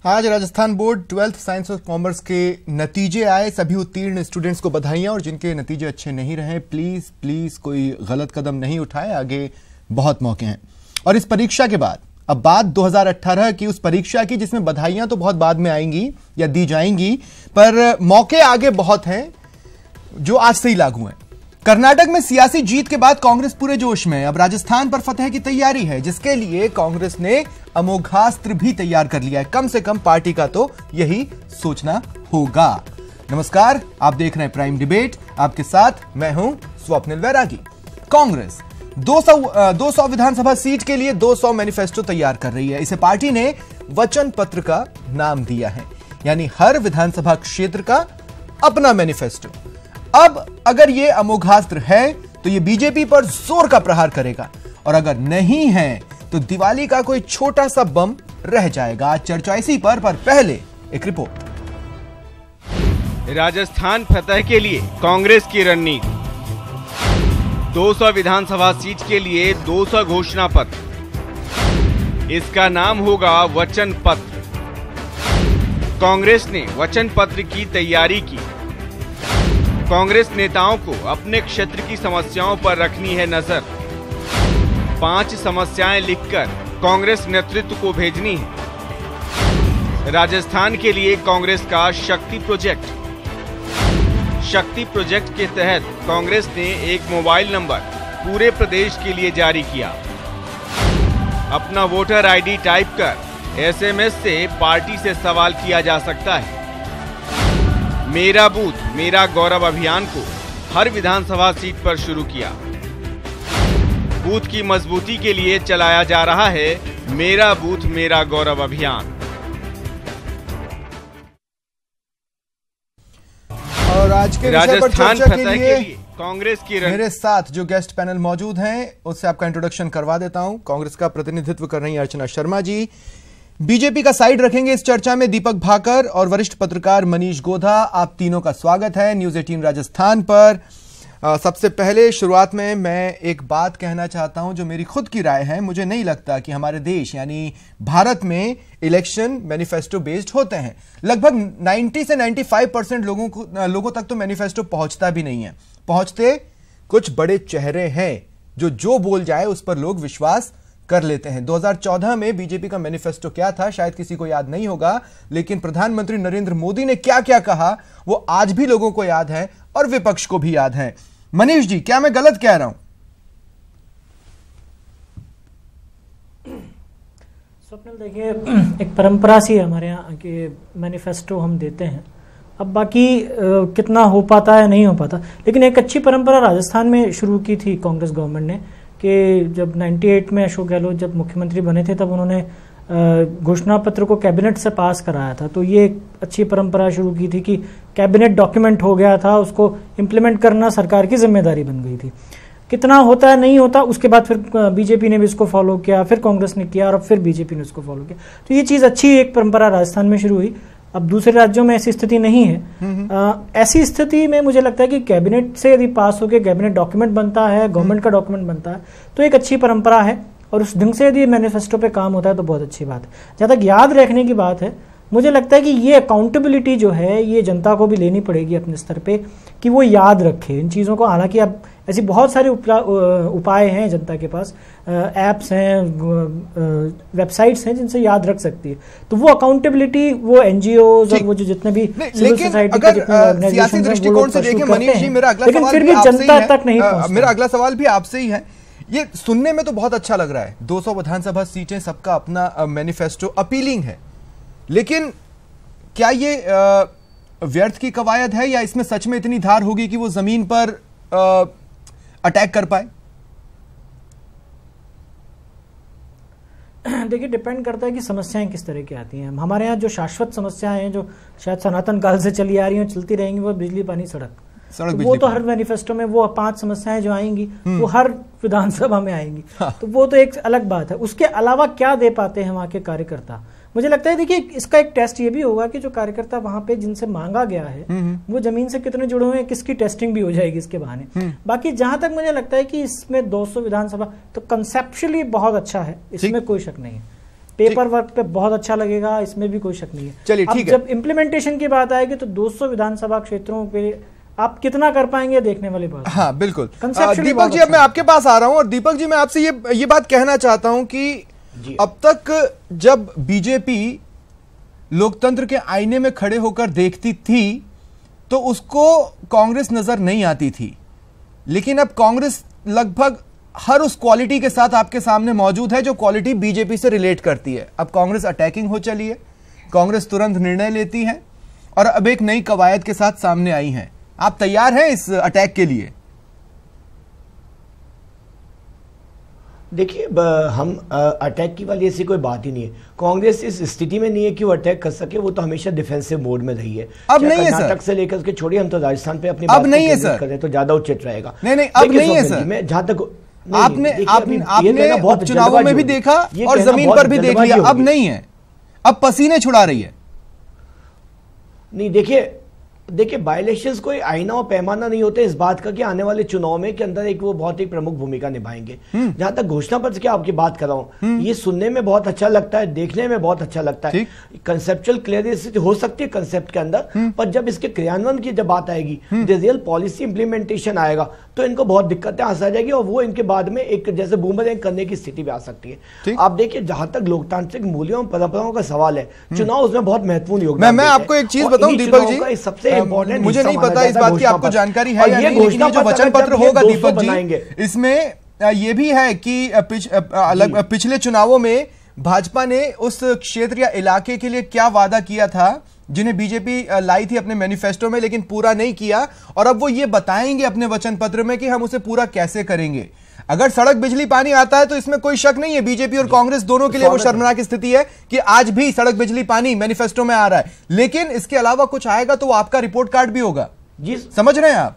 आज Rajasthan board 12th science और commerce के नतीजे आए। सभी उत्तीर्ण स्टूडेंट्स को बधाइयां, और जिनके नतीजे अच्छे नहीं रहे प्लीज प्लीज कोई गलत कदम नहीं उठाए, आगे बहुत मौके हैं। और इस परीक्षा के बाद अब बात 2018 की उस परीक्षा की जिसमें बधाइयां तो बहुत बाद में आएंगी या दी जाएंगी, पर मौके आगे बहुत हैं जो आज से ही लागू हैं। कर्नाटक में सियासी जीत के बाद कांग्रेस पूरे जोश में, अब राजस्थान पर फतह की तैयारी है, जिसके लिए कांग्रेस ने अमोघास्त्र भी तैयार कर लिया है। कम से कम पार्टी का तो यही सोचना होगा। नमस्कार, आप देख रहे हैं प्राइम डिबेट, आपके साथ मैं हूं स्वप्निल वैरागी। कांग्रेस 200 विधानसभा सीट के लिए 200 मैनिफेस्टो तैयार कर रही है। इसे पार्टी ने वचन पत्र का नाम दिया है, यानी हर विधानसभा क्षेत्र का अपना मैनिफेस्टो। अब अगर ये अमोघास्त्र है तो ये बीजेपी पर जोर का प्रहार करेगा, और अगर नहीं है तो दिवाली का कोई छोटा सा बम रह जाएगा। आज चर्चा इसी पर पहले एक रिपोर्ट। राजस्थान फतह के लिए कांग्रेस की रणनीति। 200 विधानसभा सीट के लिए 200 घोषणा पत्र, इसका नाम होगा वचन पत्र। कांग्रेस ने वचन पत्र की तैयारी की। कांग्रेस नेताओं को अपने क्षेत्र की समस्याओं पर रखनी है नजर। 5 समस्याएं लिखकर कांग्रेस नेतृत्व को भेजनी है। राजस्थान के लिए कांग्रेस का शक्ति प्रोजेक्ट। शक्ति प्रोजेक्ट के तहत कांग्रेस ने एक मोबाइल नंबर पूरे प्रदेश के लिए जारी किया। अपना वोटर आईडी टाइप कर एसएमएस से पार्टी से सवाल किया जा सकता है। मेरा बूथ मेरा गौरव अभियान को हर विधानसभा सीट पर शुरू किया। बूथ की मजबूती के लिए चलाया जा रहा है मेरा बूथ मेरा गौरव अभियान। और आज के विषय पर चर्चा के लिए कांग्रेस की मेरे साथ जो गेस्ट पैनल मौजूद हैं उससे आपका इंट्रोडक्शन करवा देता हूं। कांग्रेस का प्रतिनिधित्व कर रही हैं अर्चना शर्मा जी, बीजेपी का साइड रखेंगे इस चर्चा में दीपक भाकर, और वरिष्ठ पत्रकार मनीष गोधा। आप तीनों का स्वागत है न्यूज 18 राजस्थान पर। सबसे पहले शुरुआत में मैं एक बात कहना चाहता हूं जो मेरी खुद की राय है। मुझे नहीं लगता कि हमारे देश यानी भारत में इलेक्शन मैनिफेस्टो बेस्ड होते हैं। लगभग 90 से 95% लोगों तक तो मैनिफेस्टो पहुंचता भी नहीं है। पहुंचते कुछ बड़े चेहरे हैं जो बोल जाए उस पर लोग विश्वास कर लेते हैं। 2014 में बीजेपी का मैनिफेस्टो क्या था शायद किसी को याद नहीं होगा, लेकिन प्रधानमंत्री नरेंद्र मोदी ने क्या क्या कहा वो आज भी लोगों को याद है और विपक्ष को भी याद है। मनीष जी, क्या मैं गलत कह रहा हूं? स्वप्निल, देखिए एक परंपरा सी है हमारे यहाँ कि मैनिफेस्टो हम देते हैं। अब बाकी कितना हो पाता है नहीं हो पाता, लेकिन एक अच्छी परंपरा राजस्थान में शुरू की थी कांग्रेस गवर्नमेंट ने कि जब 98 में अशोक गहलोत जब मुख्यमंत्री बने थे तब उन्होंने घोषणा पत्र को कैबिनेट से पास कराया था। तो ये एक अच्छी परंपरा शुरू की थी कि कैबिनेट डॉक्यूमेंट हो गया था, उसको इम्प्लीमेंट करना सरकार की जिम्मेदारी बन गई थी। कितना होता है नहीं होता उसके बाद फिर बीजेपी ने भी इसको फॉलो किया, फिर कांग्रेस ने किया और फिर बीजेपी ने इसको फॉलो किया। तो ये चीज़ अच्छी एक परंपरा राजस्थान में शुरू हुई। अब दूसरे राज्यों में ऐसी स्थिति नहीं है। ऐसी स्थिति में मुझे लगता है कि कैबिनेट से यदि पास होकर कैबिनेट डॉक्यूमेंट बनता है, गवर्नमेंट का डॉक्यूमेंट बनता है, तो एक अच्छी परंपरा है, और उस ढंग से यदि मैनिफेस्टो पे काम होता है तो बहुत अच्छी बात है। जहाँ तक याद रखने की बात है, मुझे लगता है कि ये अकाउंटेबिलिटी जो है ये जनता को भी लेनी पड़ेगी अपने स्तर पे कि वो याद रखे इन चीज़ों को। हालांकि अब ऐसी बहुत सारे उपाय हैं जनता के पास, ऐप्स हैं, वेबसाइट्स हैं जिनसे याद रख सकती है। तो वो अकाउंटेबिलिटी वो एनजीओज और वो जो जितने भी सिविल सोसाइटी के जितने ऑर्गेनाइजेशंस हैं वो लोग देखें मनीष जी, लेकिन फिर भी जनता तक नहीं पहुंचता। मेरा अगला सवाल भी आपसे ही है। ये सुनने में तो बहुत अच्छा लग रहा है, 200 विधानसभा सीटें, सबका अपना मैनिफेस्टो, अपीलिंग है, लेकिन क्या ये व्यर्थ की कवायद है या इसमें सच में इतनी धार होगी कि वो जमीन पर अटैक कर पाए? देखिए, डिपेंड करता है कि समस्याएं किस तरह की आती हैं। हमारे यहाँ जो शाश्वत समस्याएं हैं जो शायद सनातन काल से चली आ रही हैं, चलती रहेंगी, वो बिजली, पानी, सड़क, वो तो हर मैनिफेस्टो में वो 5 समस्याएं जो आएंगी वो हर विधानसभा में आएंगी। तो वो तो एक अलग बात है। उसके अलावा क्या दे पाते हैं वहाँ के कार्यकर्ता, मुझे लगता है देखिए इसका एक टेस्ट ये भी होगा कि जो कार्यकर्ता वहां पे जिनसे मांगा गया है वो जमीन से कितने जुड़े हुए हैं, किसकी टेस्टिंग भी हो जाएगी इसके बहाने। बाकी जहां तक मुझे लगता है कि इसमें 200 विधानसभा तो कंसेप्चुअली बहुत अच्छा है, इसमें कोई शक नहीं है। पेपर वर्क पे बहुत अच्छा लगेगा, इसमें भी कोई शक नहीं है। चलिए ठीक है। जब इम्प्लीमेंटेशन की बात आएगी तो 200 विधानसभा क्षेत्रों पे आप कितना कर पाएंगे देखने वाली बात। हाँ बिल्कुल। दीपक जी, अब मैं आपके पास आ रहा हूं और दीपक जी मैं आपसे ये बात कहना चाहता हूं कि अब तक जब बीजेपी लोकतंत्र के आईने में खड़े होकर देखती थी तो उसको कांग्रेस नजर नहीं आती थी, लेकिन अब कांग्रेस लगभग हर उस क्वालिटी के साथ आपके सामने मौजूद है जो क्वालिटी बीजेपी से रिलेट करती है। अब कांग्रेस अटैकिंग हो चली है, कांग्रेस तुरंत निर्णय लेती है और अब एक नई कवायद के साथ सामने आई है। आप तैयार हैं इस अटैक के लिए? देखिए, हम अटैक की वाली ऐसी कोई बात ही नहीं है। कांग्रेस इस स्थिति में नहीं है कि वो अटैक कर सके, वो तो हमेशा डिफेंसिव मोड में रही है। अब नहीं है सर, कर्नाटक से लेकर के छोड़िए, हम तो राजस्थान पे अपनी अब नहीं है सर, करें तो ज्यादा उचित रहेगा। नहीं अब नहीं है सर। मैं जहां तक आपने उपचुनावों में भी देखा और जमीन पर भी देख लिया, अब नहीं है, अब पसीने छुड़ा रही है। नहीं, देखिए बाई इलेक्शंस कोई आईना और पैमाना नहीं होते इस बात का कि आने वाले चुनाव में के अंदर एक वो बहुत ही प्रमुख भूमिका निभाएंगे। जहां तक घोषणा पत्र की आपकी बात कर रहा हूं, ये सुनने में बहुत अच्छा लगता है, देखने में बहुत अच्छा लगता है, कंसेप्चुअल क्लियरिटी हो सकती है कंसेप्ट के अंदर, पर जब इसके क्रियान्वयन की जब बात आएगी, रियल पॉलिसी इंप्लीमेंटेशन आएगा तो इनको बहुत दिक्कतें आ जाएगी और वो इनके बाद में एक जैसे बूमरैंग करने की स्थिति भी आ सकती है। आप देखिए, जहां तक लोकतांत्रिक मूल्यों परंपराओं का सवाल है, चुनाव उसमें बहुत महत्वपूर्ण योगदान। मैं आपको एक चीज बताऊं दीपक जी, सबसे मुझे नहीं पता इस बात की आपको जानकारी है या नहीं, लेकिन ये जो वचन पत्र होगा दीपक जी, इसमें ये भी है कि पिछले चुनावों में भाजपा ने उस क्षेत्र या इलाके के लिए क्या वादा किया था जिन्हें बीजेपी लाई थी अपने मैनिफेस्टो में, लेकिन पूरा नहीं किया, और अब वो ये बताएंगे अपने वचन पत्र में कि हम उसे पूरा कैसे करेंगे। अगर सड़क बिजली पानी आता है तो इसमें कोई शक नहीं है, बीजेपी और कांग्रेस दोनों के लिए वो शर्मनाक स्थिति है कि आज भी सड़क बिजली पानी मैनिफेस्टो में आ रहा है, लेकिन इसके अलावा कुछ आएगा तो वो आपका रिपोर्ट कार्ड भी होगा जी। समझ रहे हैं आप?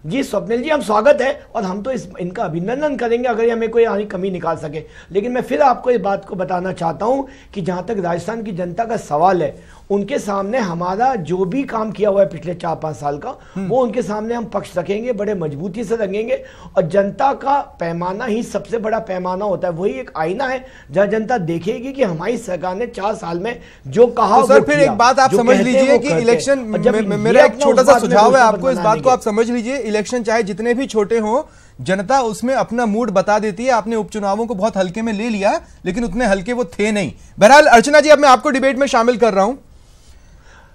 जी स्वप्निल जी, हम स्वागत है और हम तो इनका अभिनंदन करेंगे अगर ये हमें कोई कमी निकाल सके। लेकिन मैं फिर आपको इस बात को बताना चाहता हूं कि जहां तक राजस्थान की जनता का सवाल है, उनके सामने हमारा जो भी काम किया हुआ है पिछले 4-5 साल का, वो उनके सामने हम पक्ष रखेंगे, बड़े मजबूती से रखेंगे। और जनता का पैमाना ही सबसे बड़ा पैमाना होता है, वही एक आईना है जहां जनता देखेगी कि हमारी सरकार ने 4 साल में जो कहा। तो सर फिर एक बात आप समझ लीजिए कि इलेक्शन, मेरा एक छोटा सा सुझाव है आपको, इस बात को आप समझ लीजिए, इलेक्शन चाहे जितने भी छोटे हों, जनता उसमें अपना मूड बता देती है। आपने उपचुनावों को बहुत हल्के में ले लिया, लेकिन उतने हल्के वो थे नहीं। बहरहाल अर्चना जी, अब मैं आपको डिबेट में शामिल कर रहा हूं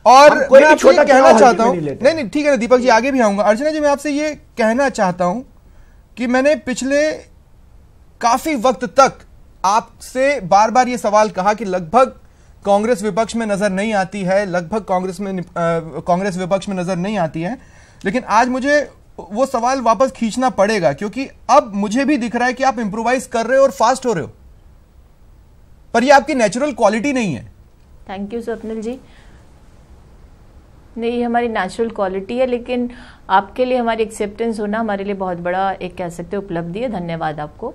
और मैं आपसे ये कहना चाहता हूं, नहीं ठीक है ना दीपक जी, आगे भी आऊंगा। अर्चना जी, मैं आपसे ये कहना चाहता हूं कि मैंने पिछले काफी वक्त तक आपसे बार बार ये सवाल कहा कि लगभग कांग्रेस विपक्ष में नजर नहीं आती है, लगभग कांग्रेस विपक्ष में नजर नहीं आती है, लेकिन आज मुझे वो सवाल वापस खींचना पड़ेगा क्योंकि अब मुझे भी दिख रहा है कि आप इंप्रोवाइज कर रहे हो और फास्ट हो रहे हो, पर ये आपकी नेचुरल क्वालिटी नहीं है। थैंक यू स्वप्निल जी। नहीं, हमारी नेचुरल क्वालिटी है, लेकिन आपके लिए हमारी एक्सेप्टेंस होना हमारे लिए बहुत बड़ा एक कह सकते हो उपलब्धि है। धन्यवाद आपको।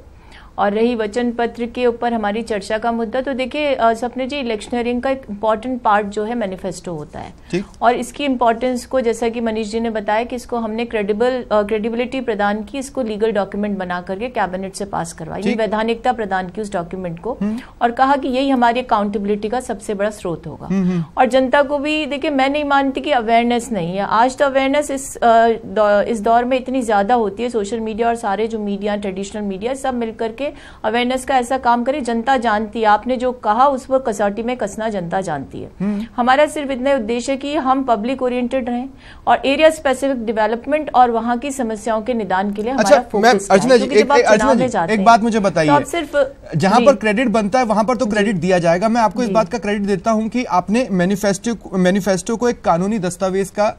और रही वचन पत्र के ऊपर हमारी चर्चा का मुद्दा, तो देखिए सपने जी, इलेक्शनरिंग का एक इम्पॉर्टेंट पार्ट जो है मैनिफेस्टो होता है, और इसकी इम्पोर्टेंस को जैसा कि मनीष जी ने बताया कि इसको हमने क्रेडिबिलिटी प्रदान की, इसको लीगल डॉक्यूमेंट बना करके कैबिनेट से पास करवाई, वैधानिकता प्रदान की उस डॉक्यूमेंट को, और कहा कि यही हमारी अकाउंटेबिलिटी का सबसे बड़ा स्रोत होगा। और जनता को भी देखिए, मैं नहीं मानती कि अवेयरनेस नहीं है। आज तो अवेयरनेस इस दौर में इतनी ज्यादा होती है, सोशल मीडिया और सारे जो मीडिया, ट्रेडिशनल मीडिया, सब मिलकर के अवेयरनेस का ऐसा काम करे। जनता जानती है, आपने जो कहा उस पर कसौटी में कसना जनता जानती है। हमारा सिर्फ इतना उद्देश्य है कि हम पब्लिक ओरिएंटेड रहें और एरिया स्पेसिफिक डेवलपमेंट और वहां की समस्याओं के निदान के लिए हमारा फोकस है। एक बात मुझे बताइए, तो सिर्फ जहां पर क्रेडिट बनता है वहां पर तो क्रेडिट दिया जाएगा। मैं आपको इस बात का क्रेडिट देता हूं कि आपने मैनिफेस्टो को एक कानूनी दस्तावेज का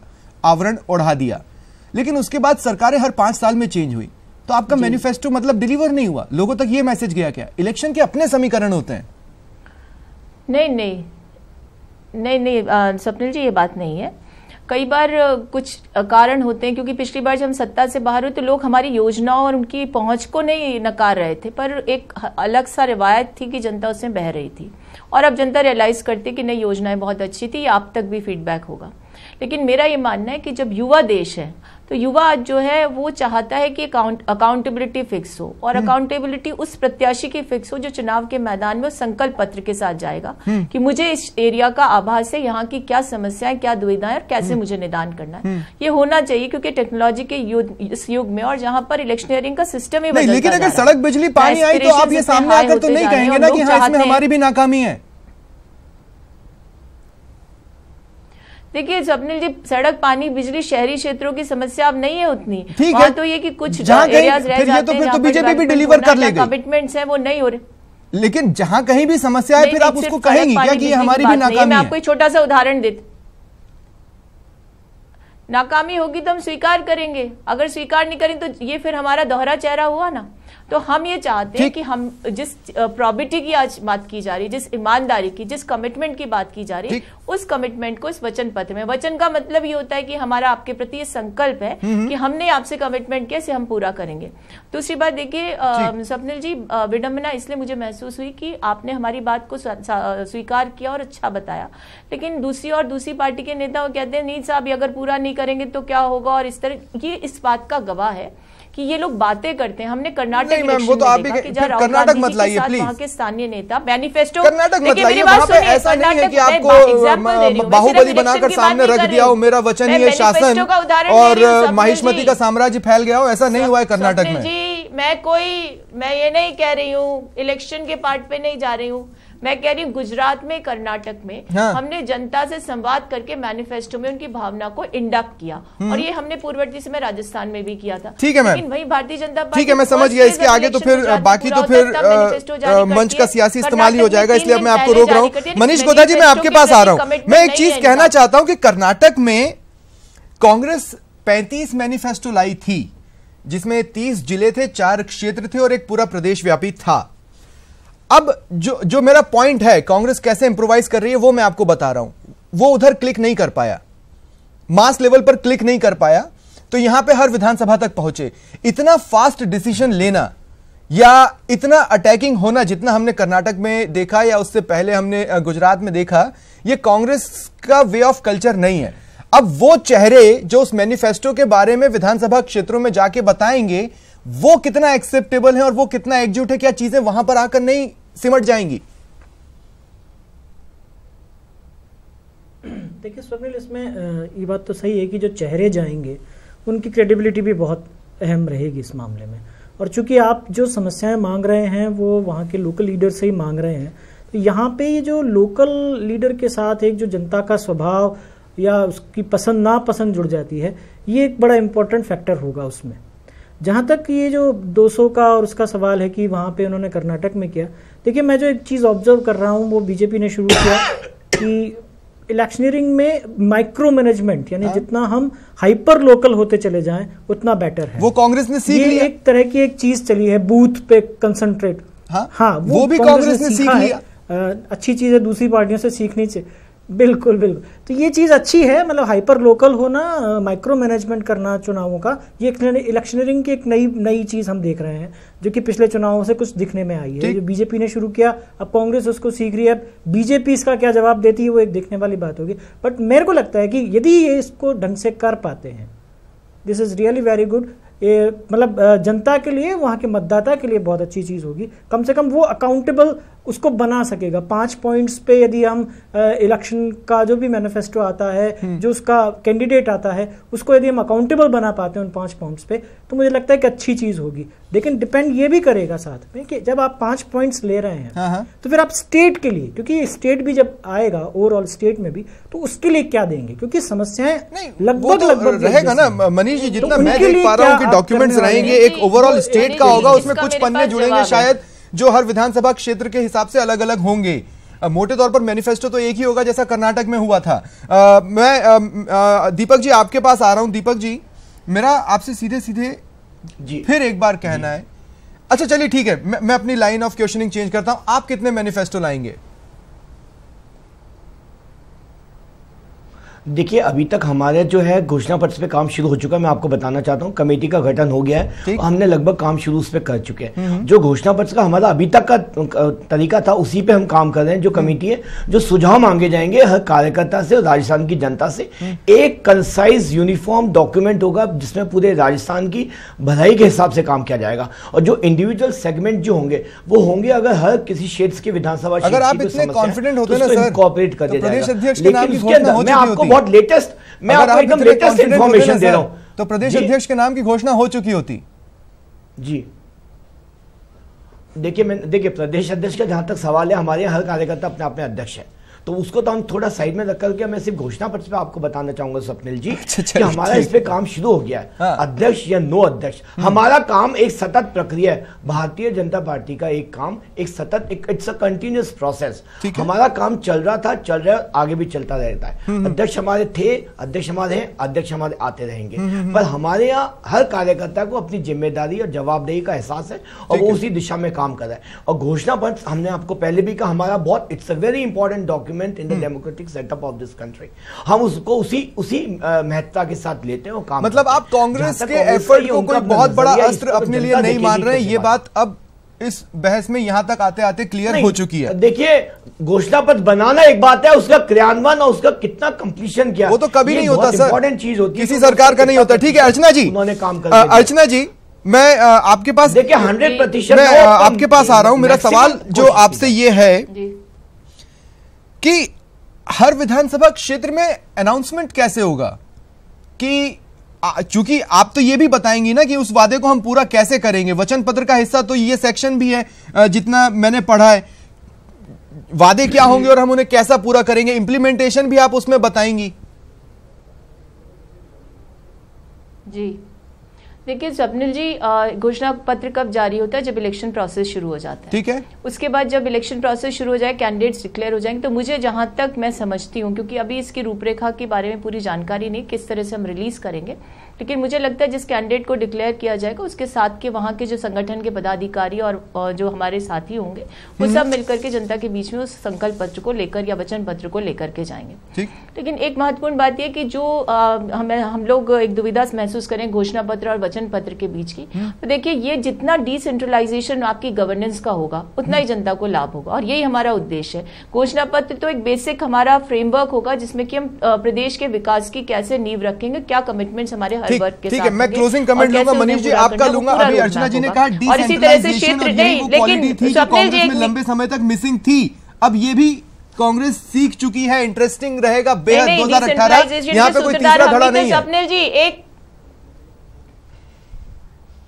आवरण ओढ़ा दिया, लेकिन उसके बाद सरकारें हर 5 साल में चेंज हुई, तो आपका मैनिफेस्टो मतलब डिलीवर नहीं हुआ, लोगों तक ये मैसेज गया क्या? इलेक्शन के अपने समीकरण होते हैं। नहीं स्वप्निल जी, ये बात नहीं है। कई बार कुछ कारण होते हैं, क्योंकि पिछली बार जब हम सत्ता से बाहर हुए तो लोग हमारी योजनाओं और उनकी पहुंच को नहीं नकार रहे थे, पर एक अलग सा रिवायत थी कि जनता उसमें बह रही थी, और अब जनता रियलाइज करती कि नई योजनाएं बहुत अच्छी थी। आप तक भी फीडबैक होगा। लेकिन मेरा ये मानना है कि जब युवा देश है तो युवा आज जो है वो चाहता है कि अकाउंटेबिलिटी फिक्स हो, और अकाउंटेबिलिटी उस प्रत्याशी की फिक्स हो जो चुनाव के मैदान में संकल्प पत्र के साथ जाएगा कि मुझे इस एरिया का आभास है, यहाँ की क्या समस्याएं, क्या दुविधाएं और कैसे मुझे निदान करना है। ये होना चाहिए क्योंकि टेक्नोलॉजी के इस युग में और जहाँ पर इलेक्शनियरिंग का सिस्टम ही बदलता लेकिन अगर सड़क, बिजली, पानी आई तो आप ये सामने आकर तो नहीं कहेंगे ना कि हाँ, इसमें हमारी भी नाकामी है। देखिए स्वप्निल जी, सड़क, पानी, बिजली शहरी क्षेत्रों की समस्या अब नहीं है उतनी। ठीक है, है, तो ये कि कुछ एरियाज रह जाते हैं, तो बीजेपी भी डिलीवर कर लेगी, कमिटमेंट्स हैं वो नहीं हो रहे। लेकिन जहां कहीं भी समस्या है फिर आप उसको कहेंगी क्या कि हमारी भी नाकामी है? मैं आपको एक छोटा सा उदाहरण देती, नाकामी होगी तो हम स्वीकार करेंगे, अगर स्वीकार नहीं करें तो ये फिर हमारा दोहरा चेहरा हुआ ना। तो हम ये चाहते हैं कि हम जिस प्रॉबिटी की आज बात की जा रही है, जिस ईमानदारी की, जिस कमिटमेंट की बात की जा रही है, उस कमिटमेंट को इस वचन पत्र में, वचन का मतलब ये होता है कि हमारा आपके प्रति ये संकल्प है कि हमने आपसे कमिटमेंट किया, इसे हम पूरा करेंगे। दूसरी बात देखिए स्वप्निल जी, विडंबना इसलिए मुझे महसूस हुई कि आपने हमारी बात को स्वीकार किया और अच्छा बताया, लेकिन दूसरी पार्टी के नेता वो कहते हैं नहीं साहब ये अगर पूरा नहीं करेंगे तो क्या होगा, और इस तरह ये इस बात का गवाह है कि ये लोग बातें करते हैं। हमने कर्नाटक वो तो आप भी कर्नाटक मत लाइए प्लीज, वहाँ के स्थानीय नेता मैनिफेस्टो, कर्नाटक मत लाइए, वहाँ पे ऐसा नहीं है कि आपको बाहुबली बनाकर सामने रख दिया हो, मेरा वचन ही है शासन और महिष्मती का साम्राज्य फैल गया हो, ऐसा नहीं हुआ है कर्नाटक में जी। मैं ये नहीं कह रही हूँ, इलेक्शन के पार्ट पे नहीं जा रही हूँ, मैं कह रही हूँ गुजरात में, कर्नाटक में हमने जनता से संवाद करके मैनिफेस्टो में उनकी भावना को इंडक्ट किया, और ये हमने पूर्ववर्ती समय राजस्थान में भी किया था। ठीक है मैम, लेकिन वही भारतीय जनता पार्टी, ठीक है मैं समझ गया, इसके आगे तो फिर बाकी तो फिर मंच का सियासी इस्तेमाल ही हो जाएगा, इसलिए मैं आपको रोक रहा हूँ। मनीष गोधा जी, मैं आपके पास आ रहा हूँ, मैं एक चीज कहना चाहता हूँ कि कर्नाटक में कांग्रेस 35 मैनिफेस्टो लाई थी, जिसमें 30 जिले थे, 4 क्षेत्र थे और एक पूरा प्रदेश व्यापी था। अब जो मेरा पॉइंट है, कांग्रेस कैसे इंप्रोवाइज कर रही है वो मैं आपको बता रहा हूं। वो उधर क्लिक नहीं कर पाया, मास लेवल पर क्लिक नहीं कर पाया, तो यहां पे हर विधानसभा तक पहुंचे। इतना फास्ट डिसीजन लेना या इतना अटैकिंग होना जितना हमने कर्नाटक में देखा या उससे पहले हमने गुजरात में देखा, ये कांग्रेस का वे ऑफ कल्चर नहीं है। अब वो चेहरे जो उस मैनिफेस्टो के बारे में विधानसभा क्षेत्रों में जाके बताएंगे, वो कितना एक्सेप्टेबल है और वो कितना एकजुट है, क्या चीजें वहां पर आकर नहीं सिमट जाएंगी? देखिए स्वप्निल, इसमें ये बात तो सही है कि जो चेहरे जाएंगे उनकी क्रेडिबिलिटी भी बहुत अहम रहेगी इस मामले में, और चूंकि आप जो समस्याएं मांग रहे हैं वो वहाँ के लोकल लीडर से ही मांग रहे हैं, तो यहाँ पे ये जो लोकल लीडर के साथ एक जो जनता का स्वभाव या उसकी पसंद नापसंद जुड़ जाती है, ये एक बड़ा इंपॉर्टेंट फैक्टर होगा उसमें। जहाँ तक ये जो 200 का और उसका सवाल है कि वहाँ पे उन्होंने कर्नाटक में किया, देखिए मैं जो एक चीज़ ऑब्जर्व कर रहा हूँ वो बीजेपी ने शुरू किया कि इलेक्शनियरिंग में माइक्रो मैनेजमेंट, यानी जितना हम हाइपर लोकल होते चले जाएं उतना बेटर है। वो कांग्रेस ने सीख लिया, एक तरह की एक चीज चली है, बूथ पे कंसंट्रेट। हाँ, वो भी कांग्रेस ने सीख लिया। अच्छी चीज है, दूसरी पार्टियों से सीखनी चाहिए। बिल्कुल बिल्कुल, तो ये चीज अच्छी है, मतलब हाइपर लोकल होना, माइक्रो मैनेजमेंट करना चुनावों का, ये इलेक्शनरिंग की एक नई चीज हम देख रहे हैं जो कि पिछले चुनावों से कुछ दिखने में आई है, जो बीजेपी ने शुरू किया, अब कांग्रेस उसको सीख रही है। बीजेपी इसका क्या जवाब देती है वो एक देखने वाली बात होगी, बट मेरे को लगता है कि यदि ये इसको ढंग से कर पाते हैं, this is really very good. ये मतलब जनता के लिए, वहाँ के मतदाता के लिए बहुत अच्छी चीज़ होगी। कम से कम वो अकाउंटेबल उसको बना सकेगा। 5 पॉइंट्स पे यदि हम इलेक्शन का जो भी मैनिफेस्टो आता है, जो उसका कैंडिडेट आता है, उसको यदि हम अकाउंटेबल बना पाते हैं उन 5 पॉइंट्स पे, तो मुझे लगता है कि अच्छी चीज़ होगी। लेकिन डिपेंड ये भी करेगा साथ में कि जब आप 5 पॉइंट्स ले रहे हैं तो फिर आप स्टेट के लिए, क्योंकि स्टेट भी जब आएगा ओवरऑल स्टेट में भी, तो उसके लिए क्या देंगे, क्योंकि समस्याएं लगभग रहेगा ना मनीष जी, जितना मैं देख पा रहा हूँ कि डॉक्यूमेंट्स रहेंगे, एक ओवरऑल स्टेट का होगा, उसमें कुछ पन्ने जुड़ेंगे शायद जो हर विधानसभा क्षेत्र के हिसाब से अलग अलग होंगे। मोटे तौर पर मैनिफेस्टो तो एक ही होगा जैसा कर्नाटक में हुआ था। मैं दीपक जी आपके पास आ रहा हूं। दीपक जी, मेरा आपसे सीधे सीधे फिर एक बार कहना है, अच्छा चलिए ठीक है, मैं अपनी लाइन ऑफ क्वेश्चनिंग चेंज करता हूं। आप कितने मैनिफेस्टो लाएंगे? देखिए अभी तक हमारे जो है घोषणा पत्र पे काम शुरू हो चुका है। मैं आपको बताना चाहता हूँ कमेटी का गठन हो गया है और हमने लगभग काम शुरू उस पर कर चुके हैं। जो घोषणा पत्र का हमारा अभी तक का तरीका था उसी पे हम काम कर रहे हैं। जो कमेटी है, जो सुझाव मांगे जाएंगे हर कार्यकर्ता से और राजस्थान की जनता से, एक कंसाइज यूनिफॉर्म डॉक्यूमेंट होगा जिसमें पूरे राजस्थान की भलाई के हिसाब से काम किया जाएगा। और जो इंडिविजुअल सेगमेंट जो होंगे वो होंगे अगर हर किसी क्षेत्र के विधानसभा अगर आप इतने कॉन्फिडेंट होते हैं ना सर, कॉपरेट कर दिया प्रदेश जाएगा। अध्यक्ष के नाम की घोषणा हो मैं आपको चुकी बहुत लेटेस्ट, मैं आपको एकदम लेटेस्ट इंफॉर्मेशन दे रहा हूं। तो प्रदेश अध्यक्ष के नाम की घोषणा हो चुकी होती जी। देखिए प्रदेश अध्यक्ष का जहां तक सवाल है, हमारे हर कार्यकर्ता अपने आप में अध्यक्ष है, तो उसको तो हम थोड़ा साइड में रख करके मैं सिर्फ घोषणा पत्र पे आपको बताना चाहूंगा स्वप्निल जी कि हमारा इस पे काम शुरू हो गया है। हाँ। अध्यक्ष या नो अध्यक्ष, हमारा काम एक सतत प्रक्रिया है। भारतीय जनता पार्टी का एक काम एक सतत, इट्स अ कंटिन्यूअस प्रोसेस। हमारा काम चल रहा था, चल रहा है, आगे भी चलता रहता है। अध्यक्ष हमारे थे, अध्यक्ष हमारे हैं, अध्यक्ष हमारे आते रहेंगे। पर हमारे यहाँ हर कार्यकर्ता को अपनी जिम्मेदारी और जवाबदेही का एहसास है और वो उसी दिशा में काम कर रहा है। और घोषणा पत्र हमने आपको पहले भी कहा, हमारा बहुत, it's a very important document in the democratic setup of this country. हम उसको उसी महत्ता के साथ लेते हैं और काम। मतलब आप कांग्रेस के एफर्ट को कोई बहुत बड़ा अस्त्र अपने लिए नहीं मान रहे हैं, ये बात अब इस बहस में यहां तक आते आते क्लियर हो चुकी है। देखिए घोषणा पत्र बनाना एक बात है, उसका क्रियान्वयन और उसका कितना कंप्लीशन किया वो तो कभी नहीं होता सर, इंपॉर्टेंट चीज होती है, किसी सरकार का नहीं होता। ठीक है अर्चना जी, उन्होंने काम कर अर्चना जी मैं आपके पास, देखिए 100% मैं आपके पास आ रहा हूं। मेरा सवाल जो आपसे ये है कि हर विधानसभा क्षेत्र में अनाउंसमेंट कैसे होगा, कि चूंकि आप तो ये भी बताएंगी ना कि उस वादे को हम पूरा कैसे करेंगे। वचन पत्र का हिस्सा तो ये सेक्शन भी है जितना मैंने पढ़ा है, वादे क्या होंगे और हम उन्हें कैसा पूरा करेंगे, इंप्लीमेंटेशन भी आप उसमें बताएंगी। जी देखिए स्वप्निल जी, घोषणा पत्र कब जारी होता है? जब इलेक्शन प्रोसेस शुरू हो जाता है। ठीक है, उसके बाद जब इलेक्शन प्रोसेस शुरू हो जाए, कैंडिडेट्स डिक्लेयर हो जाएंगे, तो मुझे जहां तक मैं समझती हूं, क्योंकि अभी इसकी रूपरेखा के बारे में पूरी जानकारी नहीं किस तरह से हम रिलीज करेंगे, लेकिन मुझे लगता है जिस कैंडिडेट को डिक्लेयर किया जाएगा उसके साथ के वहां के जो संगठन के पदाधिकारी और जो हमारे साथी होंगे वो सब मिलकर के जनता के बीच में उस संकल्प पत्र को लेकर या वचन पत्र को लेकर के जाएंगे। ठीक। लेकिन एक महत्वपूर्ण बात यह कि जो हम लोग एक दुविधा महसूस करें घोषणा पत्र और वचन पत्र के बीच की, तो देखिए ये जितना डिसेंट्रलाइजेशन आपकी गवर्नेंस का होगा उतना ही जनता को लाभ होगा, और यही हमारा उद्देश्य है। घोषणा पत्र तो एक बेसिक हमारा फ्रेमवर्क होगा जिसमें कि हम प्रदेश के विकास की कैसे नींव रखेंगे, क्या कमिटमेंट्स हमारे हर वर्ग के साथ। ठीक है, मैं क्लोजिंग कमेंट लूंगा। मनीष जी आपका लूंगा। अभी अर्चना जी ने कहा और इसी तरह से क्षेत्र नहीं, लेकिन स्वप्निल जी लंबे समय तक मिसिंग थी, अब ये भी कांग्रेस सीख चुकी है। इंटरेस्टिंग रहेगा बेहद 2018 यहाँ पे कोई तीसरा धड़ा नहीं है।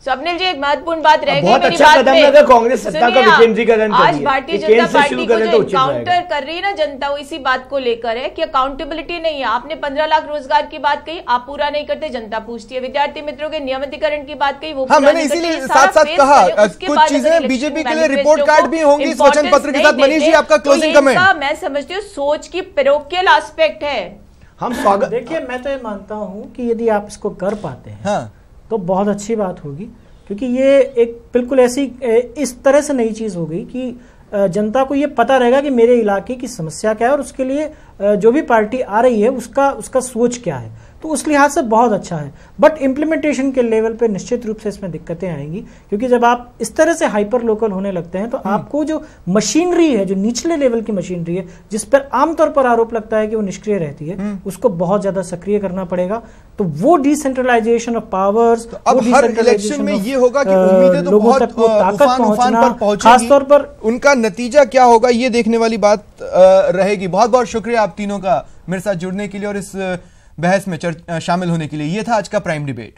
स्वप्निल जी एक महत्वपूर्ण बात रह गई बहुत मेरी अच्छा बात कदम में। लगा कांग्रेस सत्ता का विकेंद्रीकरण कर आज दिया। भारतीय जनता पार्टी को जो तो काउंटर कर रही है ना जनता, वो इसी बात को लेकर है कि अकाउंटेबिलिटी नहीं है। आपने 15 लाख रोजगार की बात कही, आप पूरा नहीं करते, जनता पूछती है। विद्यार्थी मित्रों के नियमितीकरण की बात कही, वो हाँ, मैंने इसीलिए साथ साथ कहा कुछ चीजें बीजेपी के लिए रिपोर्ट कार्ड भी होंगी इस वचन पत्र के साथ। मनीष जी आपका क्लोजिंग कमेंट। मैं समझती हूँ सोच की पेरोकियल एस्पेक्ट है। हम स्वागत, देखिए मैं तो ये मानता हूँ कि यदि आप इसको कर पाते हैं हाँ, तो बहुत अच्छी बात होगी, क्योंकि ये एक बिल्कुल ऐसी इस तरह से नई चीज हो गई कि जनता को ये पता रहेगा कि मेरे इलाके की समस्या क्या है और उसके लिए जो भी पार्टी आ रही है उसका सोच क्या है। तो उस लिहाज से बहुत अच्छा है। बट इम्प्लीमेंटेशन के लेवल पे निश्चित रूप से इसमें दिक्कतें आएंगी, क्योंकि जब आप इस तरह से हाइपर लोकल होने लगते हैं तो आपको जो मशीनरी है, जो निचले लेवल की मशीनरी है, जिस पर आमतौर पर आरोप लगता है कि वो निष्क्रिय रहती है, उसको बहुत ज्यादा सक्रिय करना पड़ेगा। तो वो डिसेंट्रलाइजेशन ऑफ पावर्स, तो अब हर इलेक्शन में ये होगा कि उम्मीदें तो बहुत उफान पर पहुंचेंगी, खासतौर पर उनका नतीजा क्या होगा ये देखने वाली बात रहेगी। बहुत बहुत शुक्रिया आप तीनों का मेरे साथ जुड़ने के लिए और इस बहस में शामिल होने के लिए। ये था आज का प्राइम डिबेट।